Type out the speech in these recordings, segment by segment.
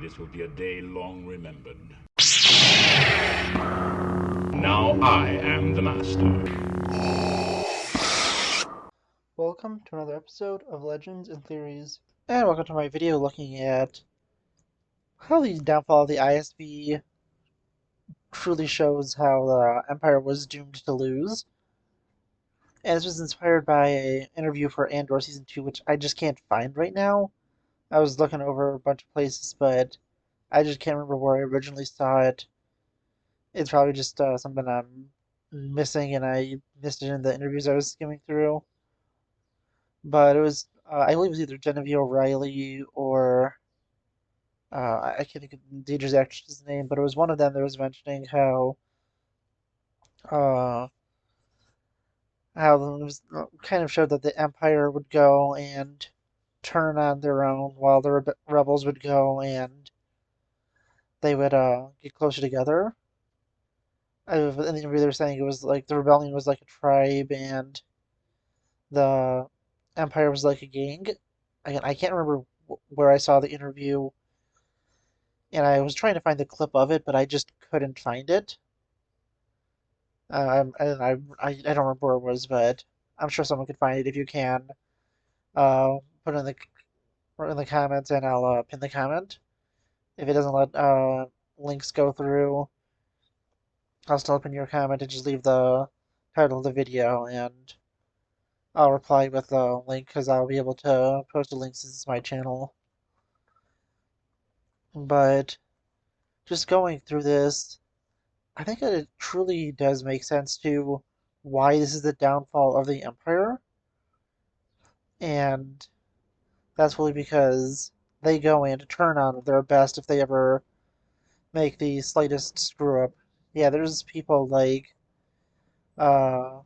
This will be a day long remembered. Now I am the master. Welcome to another episode of Legends and Theories, and welcome to my video looking at how the downfall of the ISB truly shows how the Empire was doomed to lose. And this was inspired by an interview for Andor Season 2, which I just can't find right now. I was looking over a bunch of places, but I just can't remember where I originally saw it. It's probably just something I'm missing, and I missed it in the interviews I was skimming through. But it was, I believe it was either Genevieve O'Reilly or I can't think of Deidre's actress's name, but it was one of them that was mentioning uh, how it was kind of showed that the Empire would go and turn on their own, while the rebels would go and they would get closer together. In the interview, they were saying it was like the rebellion was like a tribe and the Empire was like a gang. Again, I can't remember where I saw the interview, and I was trying to find the clip of it, but I just couldn't find it. And I don't remember where it was, but I'm sure someone could find it if you can. Put it in the comments, and I'll pin the comment. If it doesn't let links go through, I'll still pin your comment and just leave the title of the video, and I'll reply with the link because I'll be able to post the links since it's my channel. But just going through this, I think that it truly does make sense to why this is the downfall of the Empire. And that's really because they go in to turn on their best if they ever make the slightest screw up. Yeah, there's people like uh,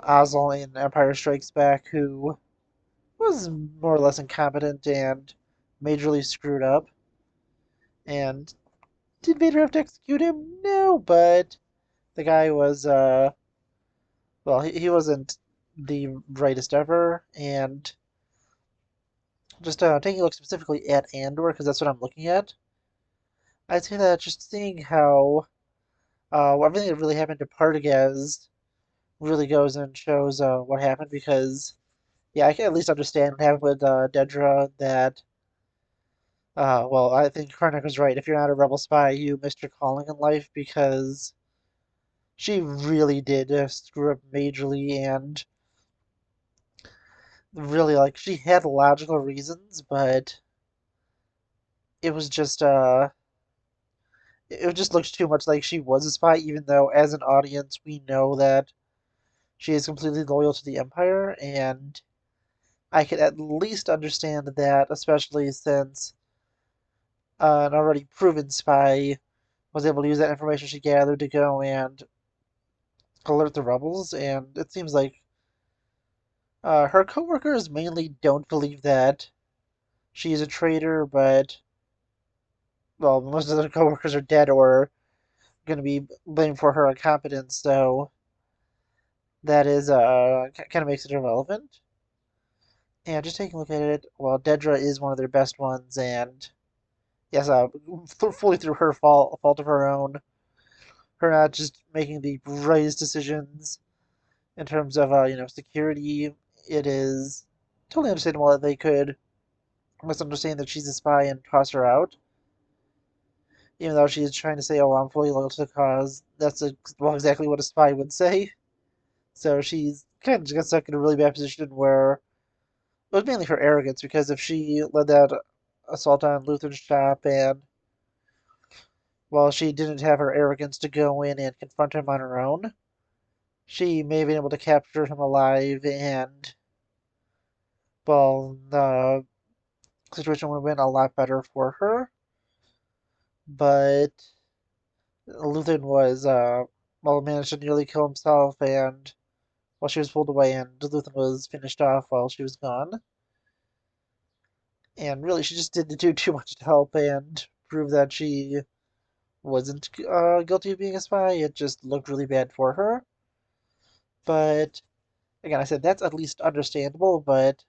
Ozzel in Empire Strikes Back who was more or less incompetent and majorly screwed up. And did Vader have to execute him? No, but the guy was, well, he wasn't the brightest ever. And just taking a look specifically at Andor, because that's what I'm looking at, I'd say that just seeing how everything that really happened to Partagaz really goes and shows what happened because, yeah, I can at least understand what happened with Dedra that, well, I think Karnak was right. If you're not a rebel spy, you missed your calling in life because she really did screw up majorly and really, like, she had logical reasons, but it was just, it just looks too much like she was a spy, even though as an audience we know that she is completely loyal to the Empire, and I could at least understand that, especially since an already proven spy was able to use that information she gathered to go and alert the rebels. And it seems like her coworkers mainly don't believe that she's a traitor, but well, most of her coworkers are dead or going to be blamed for her incompetence, so that is kind of makes it irrelevant. And just taking a look at it, well, Dedra is one of their best ones, and yes, fully through her fault of her own. Her not just making the brightest decisions in terms of security. It is totally understandable that they could misunderstand that she's a spy and toss her out, even though she's trying to say, "Oh, I'm fully loyal to the cause." That's well, exactly what a spy would say. So she's kind of just got stuck in a really bad position where it was mainly her arrogance because if she led that assault on Luther's shop and while she didn't have her arrogance to go in and confront him on her own, she may have been able to capture him alive, and, well, the situation would have been a lot better for her. But Luthen was, well, managed to nearly kill himself, and while she was pulled away, and Luthen was finished off while she was gone. And really, she just didn't do too much to help and prove that she wasn't guilty of being a spy. It just looked really bad for her. But again, I said that's at least understandable, but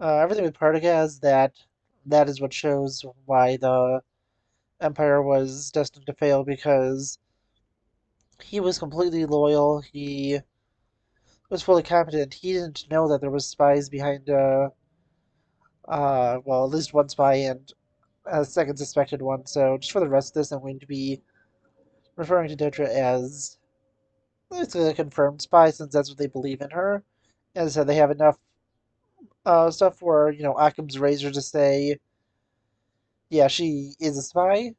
everything with Partagaz that that is what shows why the Empire was destined to fail because he was completely loyal. He was fully competent. He didn't know that there was spies behind, well, at least one spy and a second suspected one. So just for the rest of this, I'm going to be referring to Detra as basically a confirmed spy since that's what they believe in her. As I said, they have enough stuff for, Occam's razor to say, yeah, she is a spy.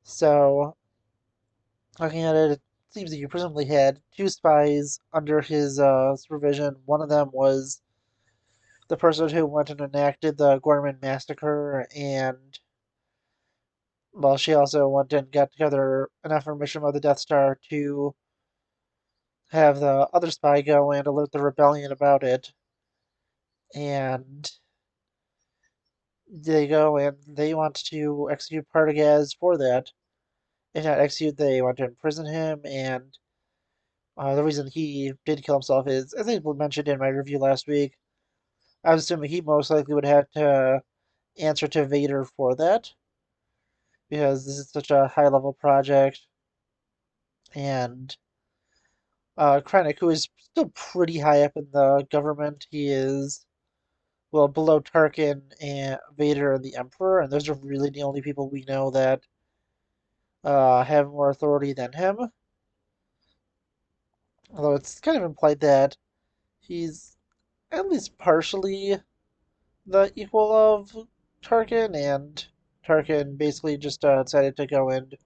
So, looking at it, it seems that you presumably had two spies under his supervision. One of them was the person who went and enacted the Gorman massacre, and, well, she also went and got together enough information about the Death Star to have the other spy go and alert the rebellion about it. And they go and they want to execute Partagaz for that. If not execute, they want to imprison him. And the reason he did kill himself is, as I mentioned in my review last week, I was assuming he most likely would have to answer to Vader for that because this is such a high level project. And Krennic, who is still pretty high up in the government, he is, well, below Tarkin and Vader and the Emperor, and those are really the only people we know that have more authority than him. Although it's kind of implied that he's at least partially the equal of Tarkin, and Tarkin basically just decided to go and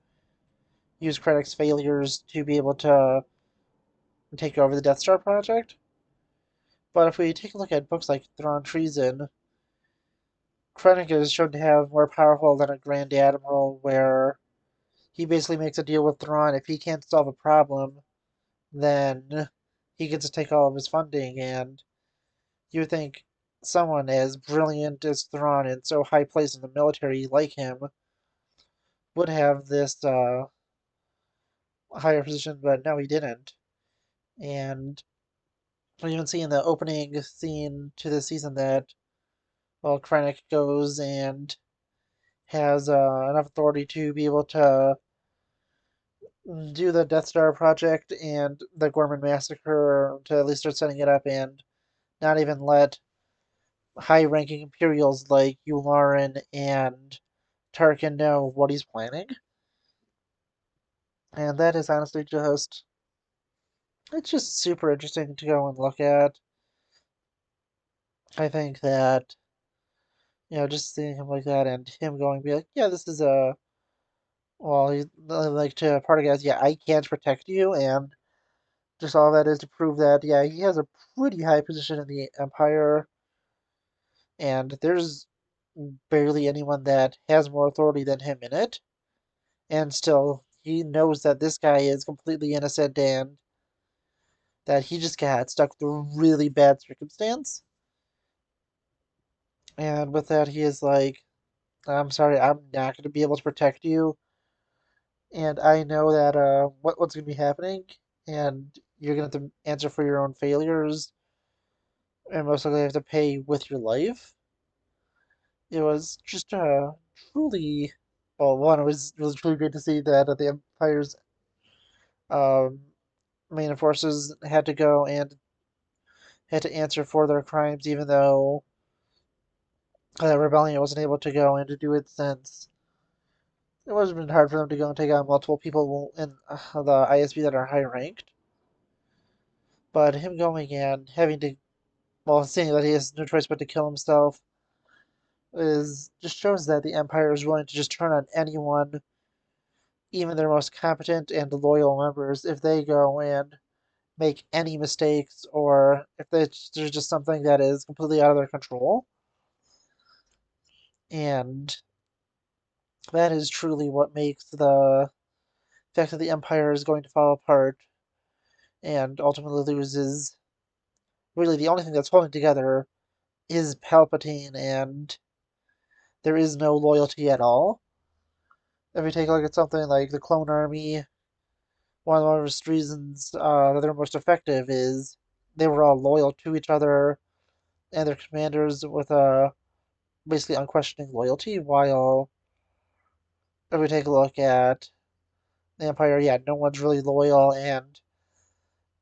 use Krennic's failures to be able to take over the Death Star project. But if we take a look at books like Thrawn Treason, Krennic is shown to have more powerful than a Grand Admiral, where he basically makes a deal with Thrawn. If he can't solve a problem, then he gets to take all of his funding. And you would think someone as brilliant as Thrawn and so high placed in the military like him would have this higher position, but no, he didn't. And we even see in the opening scene to this season that, well, Krennic goes and has enough authority to be able to do the Death Star project and the Gorman massacre to at least start setting it up and not even let high-ranking Imperials like Yularen and Tarkin know what he's planning. And that is honestly just, it's just super interesting to go and look at. I think that, just seeing him like that and him going be like, yeah, this is a, well, he's like to part of guys, yeah, I can't protect you, and just all that is to prove that, yeah, he has a pretty high position in the Empire, and there's barely anyone that has more authority than him in it, and still, he knows that this guy is completely innocent and that he just got stuck with a really bad circumstance. And with that, he is like, I'm sorry, I'm not going to be able to protect you. And I know that what's going to be happening, and you're going to have to answer for your own failures, and most likely have to pay with your life. It was just truly, well, one, it was truly great to see that the Empire's um, main forces had to go and had to answer for their crimes, even though the rebellion wasn't able to go and to do it since it would have been hard for them to go and take on multiple people in the ISB that are high ranked. But him going and having to, well, seeing that he has no choice but to kill himself is just shows that the Empire is willing to just turn on anyone, even their most competent and loyal members, if they go and make any mistakes or if there's just something that is completely out of their control. And that is truly what makes the fact that the Empire is going to fall apart and ultimately loses. Really, the only thing that's holding together is Palpatine, and there is no loyalty at all. If you take a look at something like the Clone Army, one of the most reasons that they're most effective is they were all loyal to each other and their commanders with a basically unquestioning loyalty, while if we take a look at the Empire, yeah, no one's really loyal, and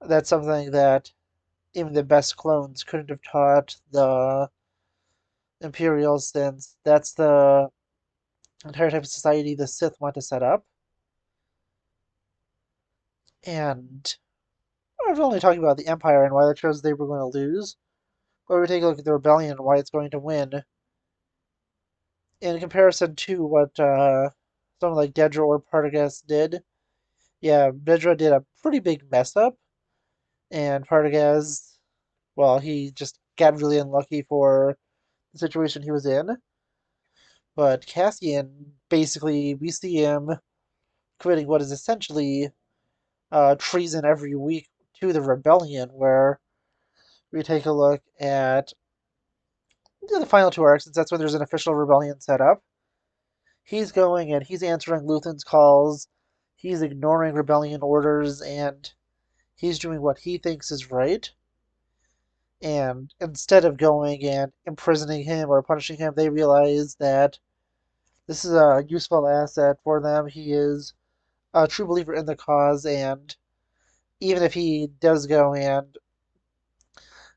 that's something that even the best clones couldn't have taught the Imperials, since that's the entire type of society the Sith want to set up. And I was only talking about the Empire and why they chose they were going to lose. But if we take a look at the Rebellion and why it's going to win, in comparison to what someone like Dedra or Partagas did, yeah, Dedra did a pretty big mess up, and Partagas, well, he just got really unlucky for the situation he was in. But Cassian, basically, we see him committing what is essentially treason every week to the rebellion, where we take a look at the final two arcs, since that's when there's an official rebellion set up. He's going and he's answering Luthen's calls, he's ignoring rebellion orders, and he's doing what he thinks is right. And instead of going and imprisoning him or punishing him, they realize that this is a useful asset for them. He is a true believer in the cause, and even if he does go and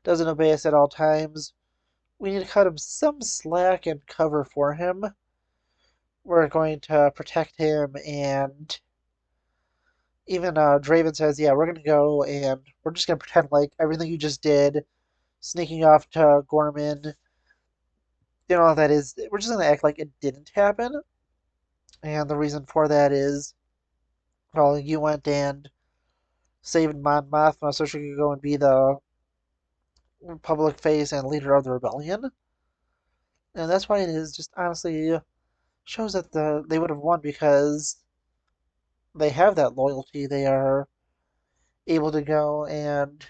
doesn't obey us at all times, we need to cut him some slack and cover for him. We're going to protect him, and even Draven says, yeah, we're going to go and we're just going to pretend like everything you just did, sneaking off to Gorman, that is, we're just going to act like it didn't happen. And the reason for that is, well, you went and saved Mon Mothma so she could go and be the public face and leader of the rebellion. And that's why it is just honestly shows that they would have won, because they have that loyalty. They are able to go and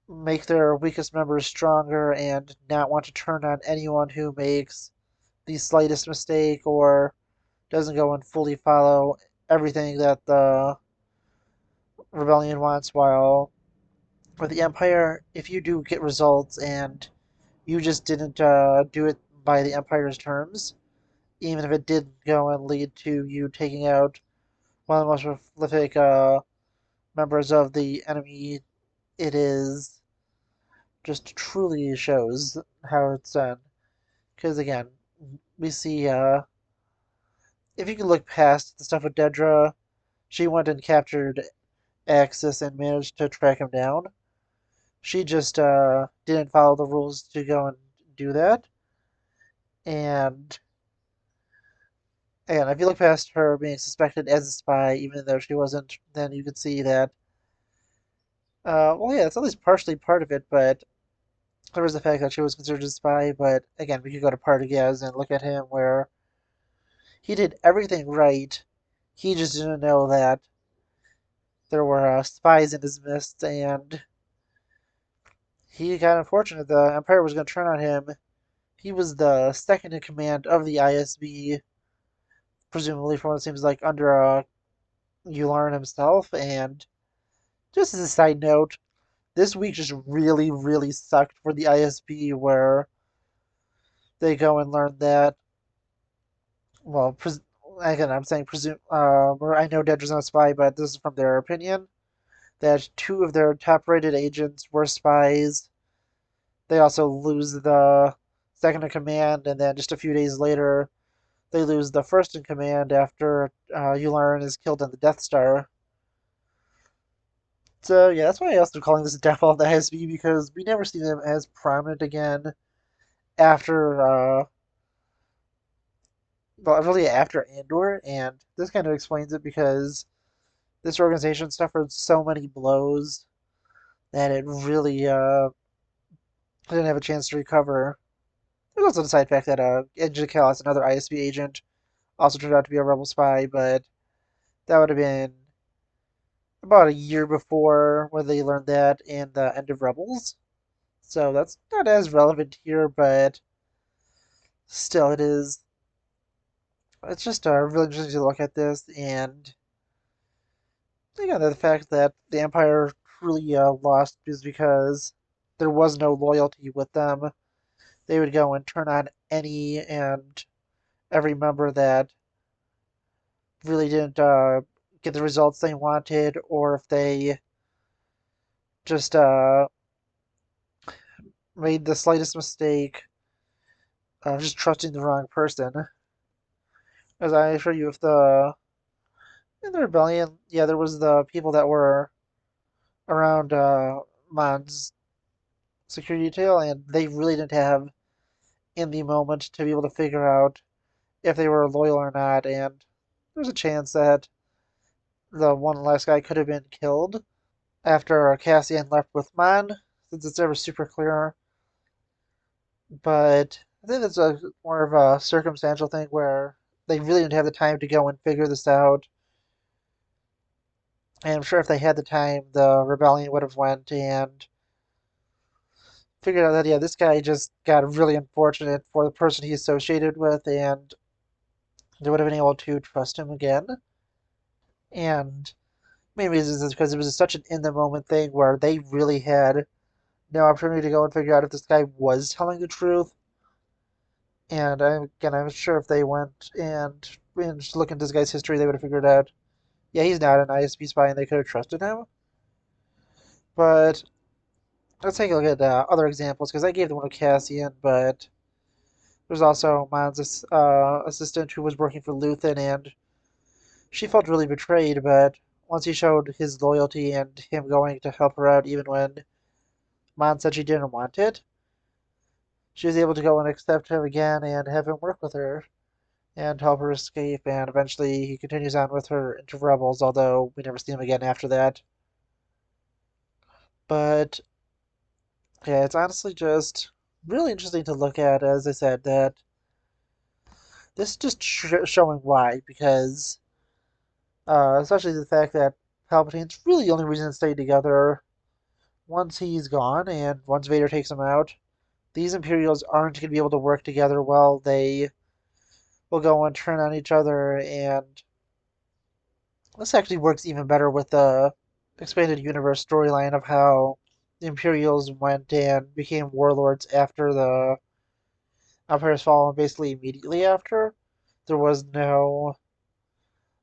make their weakest members stronger and not want to turn on anyone who makes the slightest mistake or doesn't go and fully follow everything that the rebellion wants. While with the Empire, if you do get results and you just didn't do it by the Empire's terms, even if it did go and lead to you taking out one of the most prolific members of the enemy, it is just truly shows how it's done. Because again, we see if you can look past the stuff with Dedra, she went and captured Axis and managed to track him down. She just didn't follow the rules to go and do that. And again, if you look past her being suspected as a spy, even though she wasn't, then you could see that. Well, yeah, it's at least partially part of it, but there was the fact that she was considered a spy. But again, we could go to Partagas and look at him, where he did everything right. He just didn't know that there were spies in his midst, and he got unfortunate. The Empire was going to turn on him. He was the second in command of the ISB, presumably from what it seems like under Yularen himself. And just as a side note, this week just really, really sucked for the ISB, where they go and learn that, well, again, I'm saying presume, where I know Dedra's not a spy, but this is from their opinion, that two of their top-rated agents were spies. They also lose the second in command, and then just a few days later, they lose the first in command after Yularen is killed on the Death Star. So yeah, that's why I also calling this a downfall of the ISB, because we never see them as prominent again after, well, really after Andor, and this kind of explains it, because this organization suffered so many blows that it really didn't have a chance to recover. There's also the side fact that Edge Callis, another ISB agent, also turned out to be a rebel spy, but that would have been about a year before when they learned that in the end of Rebels. So that's not as relevant here, but still, it is. It's just really interesting to look at this, and again, the fact that the Empire truly lost is because there was no loyalty with them. they would go and turn on any and every member that really didn't get the results they wanted, or if they just made the slightest mistake of just trusting the wrong person. As I assure you, if in the rebellion, yeah, there was the people that were around Mon's security detail, and they really didn't have in the moment to be able to figure out if they were loyal or not, and there's a chance that the one last guy could have been killed after Cassian left with Mon, since it's never super clear. But I think it's more of a circumstantial thing where they really didn't have the time to go and figure this out. And I'm sure if they had the time, the rebellion would have went and figured out that yeah, this guy just got really unfortunate for the person he associated with, and they would have been able to trust him again. And main reasons is because it was such an in the moment thing where they really had no opportunity to go and figure out if this guy was telling the truth. And I'm sure if they went and just looked into this guy's history, they would have figured out, yeah, he's not an ISB spy, and they could have trusted him. But let's take a look at other examples because I gave the one of Cassian, but there's also Mon's assistant who was working for Luthen, and she felt really betrayed. But once he showed his loyalty and him going to help her out, even when Mon said she didn't want it, she was able to go and accept him again and have him work with her and help her escape. And eventually, he continues on with her into Rebels, although we never see him again after that. But yeah, it's honestly just really interesting to look at. As I said, that this is just showing why, because especially the fact that Palpatine's really the only reason to stay together. Once he's gone and once Vader takes him out, these Imperials aren't going to be able to work together well. They will go and turn on each other, and this actually works even better with the expanded universe storyline of how the Imperials went and became warlords after the Empire's fall, and basically immediately after. There was no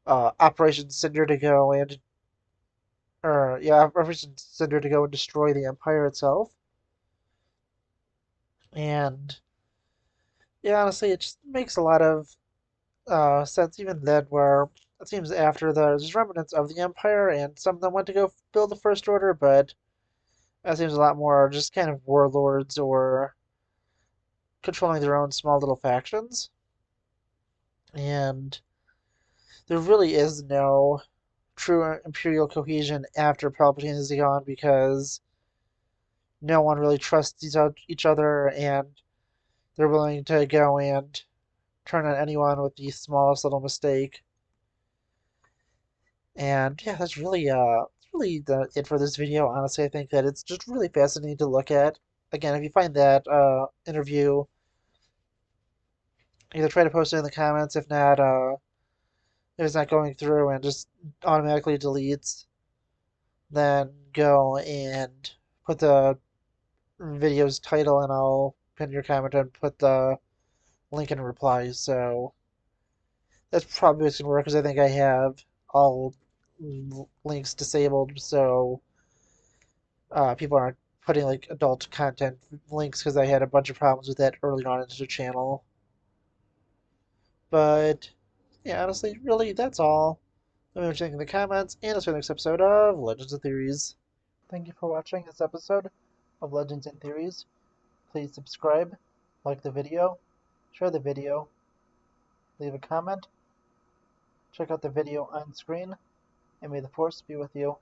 Operation Cinder to go and or yeah, Operation Cinder to go and destroy the Empire itself. And yeah, honestly, it just makes a lot of sense even then, where it seems after there's remnants of the Empire, and some of them went to go build the First Order, but that seems a lot more just kind of warlords or controlling their own small little factions. And there really is no true Imperial cohesion after Palpatine is gone because no one really trusts each other, and they're willing to go and turn on anyone with the smallest little mistake. And yeah, that's really it for this video. Honestly, I think that it's just really fascinating to look at. Again, if you find that interview, either try to post it in the comments. If not, if it's not going through and just automatically deletes, then go and put the video's title, and I'll pin your comment and put the link in replies. So that's probably what's gonna work because I think I have all links disabled, so people aren't putting like adult content links because I had a bunch of problems with that early on into the channel. But yeah, honestly, really, that's all. Let me know what you think in the comments, and I'll see you in the next episode of Legends and Theories. Thank you for watching this episode of Legends and Theories. Please subscribe, like the video, share the video, leave a comment, check out the video on screen, and may the Force be with you.